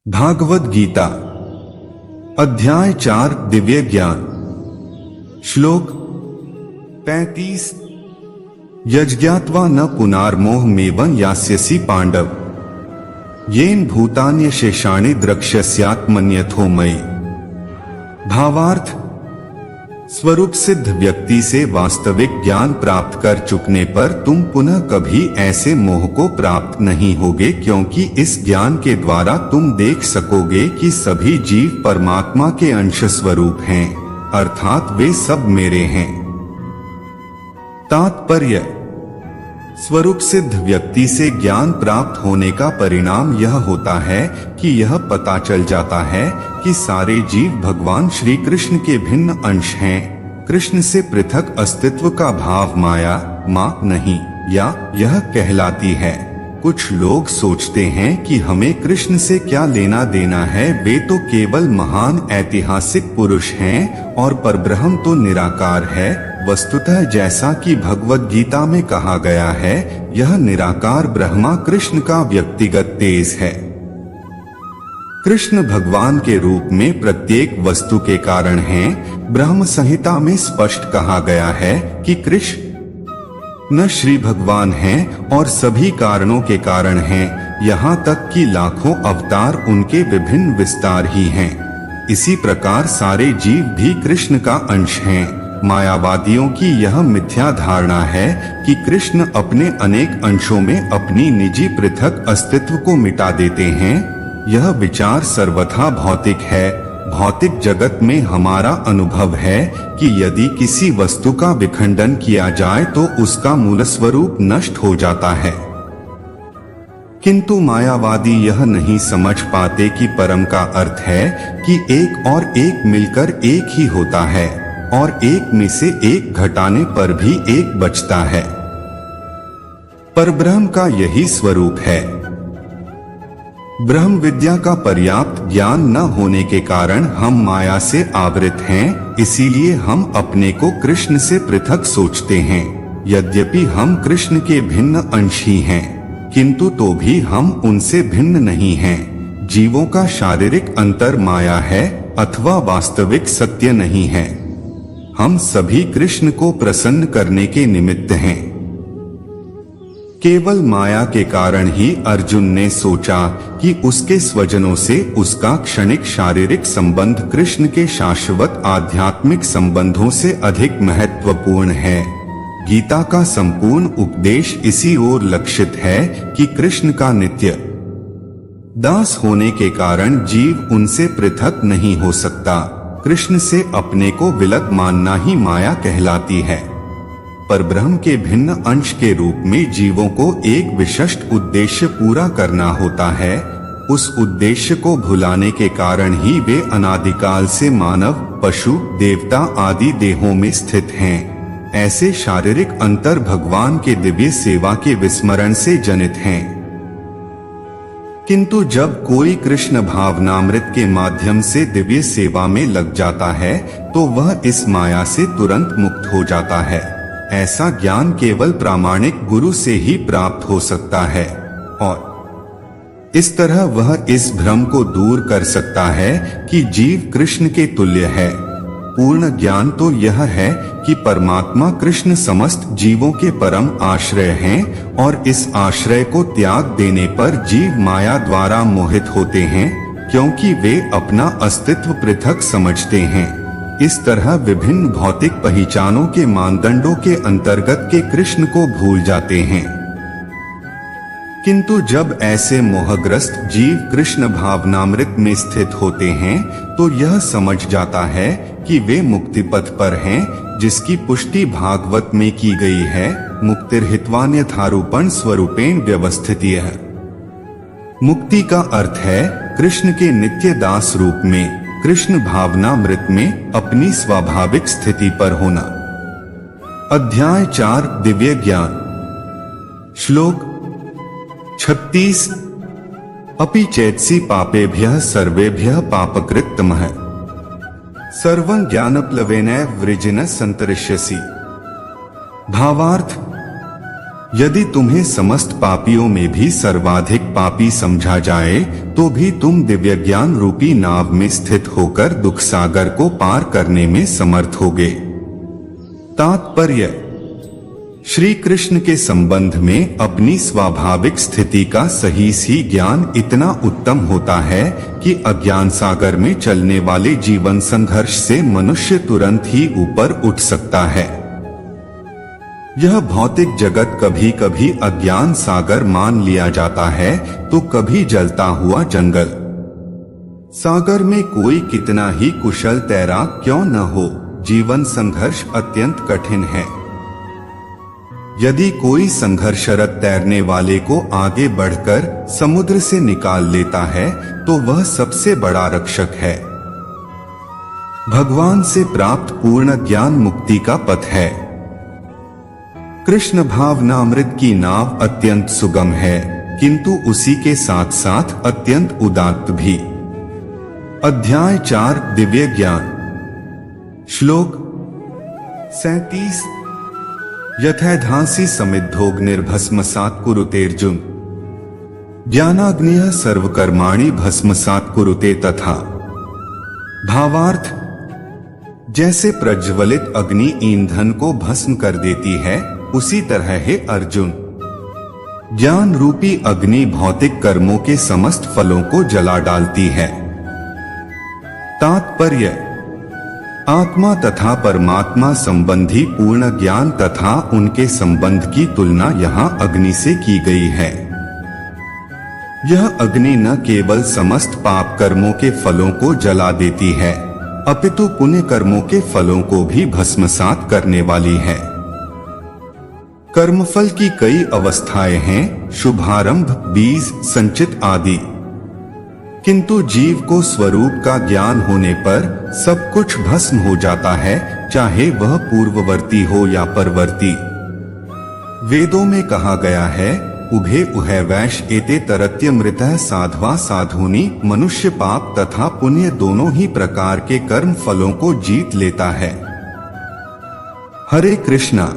भागवत गीता अध्याय 4 दिव्य ज्ञान श्लोक 35 यज्ञात्वा न पुनार्मोहमेवं यास्यसि पांडव येन भूतान्यशेषाणि द्रक्ष्यस्यात्मन्यथो मयि। भावार्थ, स्वरूप सिद्ध व्यक्ति से वास्तविक ज्ञान प्राप्त कर चुकने पर तुम पुनः कभी ऐसे मोह को प्राप्त नहीं होगे, क्योंकि इस ज्ञान के द्वारा तुम देख सकोगे कि सभी जीव परमात्मा के अंश स्वरूप हैं, अर्थात वे सब मेरे हैं। तात्पर्य, स्वरूप सिद्ध व्यक्ति से ज्ञान प्राप्त होने का परिणाम यह होता है कि यह पता चल जाता है कि सारे जीव भगवान श्री कृष्ण के भिन्न अंश हैं। कृष्ण से पृथक अस्तित्व का भाव माया मां नहीं, या यह कहलाती है। कुछ लोग सोचते हैं कि हमें कृष्ण से क्या लेना देना है, वे तो केवल महान ऐतिहासिक पुरुष हैं और परब्रह्म तो निराकार है। वस्तुतः जैसा कि भगवत गीता में कहा गया है, यह निराकार ब्रह्मा कृष्ण का व्यक्तिगत तेज है। कृष्ण भगवान के रूप में प्रत्येक वस्तु के कारण हैं। ब्रह्म संहिता में स्पष्ट कहा गया है कि कृष्ण न श्री भगवान हैं और सभी कारणों के कारण हैं, यहाँ तक कि लाखों अवतार उनके विभिन्न विस्तार ही हैं। इसी प्रकार सारे जीव भी कृष्ण का अंश हैं। मायावादियों की यह मिथ्या धारणा है कि कृष्ण अपने अनेक अंशों में अपनी निजी पृथक अस्तित्व को मिटा देते हैं। यह विचार सर्वथा भौतिक है। भौतिक जगत में हमारा अनुभव है कि यदि किसी वस्तु का विखंडन किया जाए तो उसका मूल स्वरूप नष्ट हो जाता है, किंतु मायावादी यह नहीं समझ पाते कि परम का अर्थ है कि एक और एक मिलकर एक ही होता है और एक में से एक घटाने पर भी एक बचता है। परब्रह्म का यही स्वरूप है। ब्रह्म विद्या का पर्याप्त ज्ञान न होने के कारण हम माया से आवृत हैं, इसीलिए हम अपने को कृष्ण से पृथक सोचते हैं। यद्यपि हम कृष्ण के भिन्न अंश ही हैं, किंतु तो भी हम उनसे भिन्न नहीं हैं। जीवों का शारीरिक अंतर माया है अथवा वास्तविक सत्य नहीं है। हम सभी कृष्ण को प्रसन्न करने के निमित्त हैं। केवल माया के कारण ही अर्जुन ने सोचा कि उसके स्वजनों से उसका क्षणिक शारीरिक संबंध कृष्ण के शाश्वत आध्यात्मिक संबंधों से अधिक महत्वपूर्ण है। गीता का संपूर्ण उपदेश इसी ओर लक्षित है कि कृष्ण का नित्य दास होने के कारण जीव उनसे पृथक नहीं हो सकता। कृष्ण से अपने को विलग मानना ही माया कहलाती है। परब्रह्म के भिन्न अंश के रूप में जीवों को एक विशिष्ट उद्देश्य पूरा करना होता है। उस उद्देश्य को भुलाने के कारण ही वे अनादिकाल से मानव, पशु, देवता आदि देहों में स्थित हैं। ऐसे शारीरिक अंतर भगवान के दिव्य सेवा के विस्मरण से जनित हैं। किंतु जब कोई कृष्ण भावनामृत के माध्यम से दिव्य सेवा में लग जाता है तो वह इस माया से तुरंत मुक्त हो जाता है। ऐसा ज्ञान केवल प्रामाणिक गुरु से ही प्राप्त हो सकता है और इस तरह वह इस भ्रम को दूर कर सकता है कि जीव कृष्ण के तुल्य है। पूर्ण ज्ञान तो यह है कि परमात्मा कृष्ण समस्त जीवों के परम आश्रय हैं और इस आश्रय को त्याग देने पर जीव माया द्वारा मोहित होते हैं, क्योंकि वे अपना अस्तित्व पृथक समझते हैं। इस तरह विभिन्न भौतिक पहचानों के मानदंडों के अंतर्गत के कृष्ण को भूल जाते हैं। किंतु जब ऐसे मोहग्रस्त जीव कृष्ण भावनामृत में स्थित होते हैं तो यह समझ जाता है कि वे मुक्ति पथ पर हैं, जिसकी पुष्टि भागवत में की गई है। मुक्तिर्हित्वान्यथारूपण स्वरूपेण व्यवस्थितिः। मुक्ति का अर्थ है कृष्ण के नित्य दास रूप में, कृष्ण भावनामृत में अपनी स्वाभाविक स्थिति पर होना। अध्याय 4 दिव्य ज्ञान श्लोक 36 अपि चेत्सि पापेभ्यः सर्वेभ्यः पापकृत्तमः सर्वं ज्ञानप्लवेनैव वृजिनः सन्तरिष्यसि। भावार्थ, यदि तुम्हें समस्त पापियों में भी सर्वाधिक पापी समझा जाए तो भी तुम दिव्य ज्ञान रूपी नाव में स्थित होकर दुख सागर को पार करने में समर्थ होगे। तात्पर्य: श्री कृष्ण के संबंध में अपनी स्वाभाविक स्थिति का सही सी ज्ञान इतना उत्तम होता है कि अज्ञान सागर में चलने वाले जीवन संघर्ष से मनुष्य तुरंत ही ऊपर उठ सकता है। यह भौतिक जगत कभी कभी अज्ञान सागर मान लिया जाता है तो कभी जलता हुआ जंगल। सागर में कोई कितना ही कुशल तैराक क्यों न हो, जीवन संघर्ष अत्यंत कठिन है। यदि कोई संघर्षरत तैरने वाले को आगे बढ़कर समुद्र से निकाल लेता है तो वह सबसे बड़ा रक्षक है। भगवान से प्राप्त पूर्ण ज्ञान मुक्ति का पथ है। कृष्ण भावनामृत की नाव अत्यंत सुगम है, किंतु उसी के साथ साथ अत्यंत उदात्त भी। अध्याय 4 दिव्य ज्ञान। श्लोक 37। यथैधांसि समिद्धोऽग्निर्भस्मसात् कुरुतेऽर्जुन, ज्ञानाग्निः सर्वकर्माणि भस्मसात् कुरुते तथा। भावार्थ: जैसे प्रज्वलित अग्नि ईंधन को भस्म कर देती है, उसी तरह हे अर्जुन, ज्ञान रूपी अग्नि भौतिक कर्मों के समस्त फलों को जला डालती है। तात्पर्य: आत्मा तथा परमात्मा संबंधी पूर्ण ज्ञान तथा उनके संबंध की तुलना यहाँ अग्नि से की गई है। यह अग्नि न केवल समस्त पाप कर्मों के फलों को जला देती है, अपितु पुण्य कर्मों के फलों को भी भस्मसात करने वाली है। कर्मफल की कई अवस्थाएं हैं, शुभारंभ, बीज, संचित आदि। किंतु जीव को स्वरूप का ज्ञान होने पर सब कुछ भस्म हो जाता है, चाहे वह पूर्ववर्ती हो या परवर्ती। वेदों में कहा गया है, उभे उभय वैश एते तरत्यमृतः साध्वा साधुनी। मनुष्य पाप तथा पुण्य दोनों ही प्रकार के कर्म फलों को जीत लेता है। हरे कृष्णा।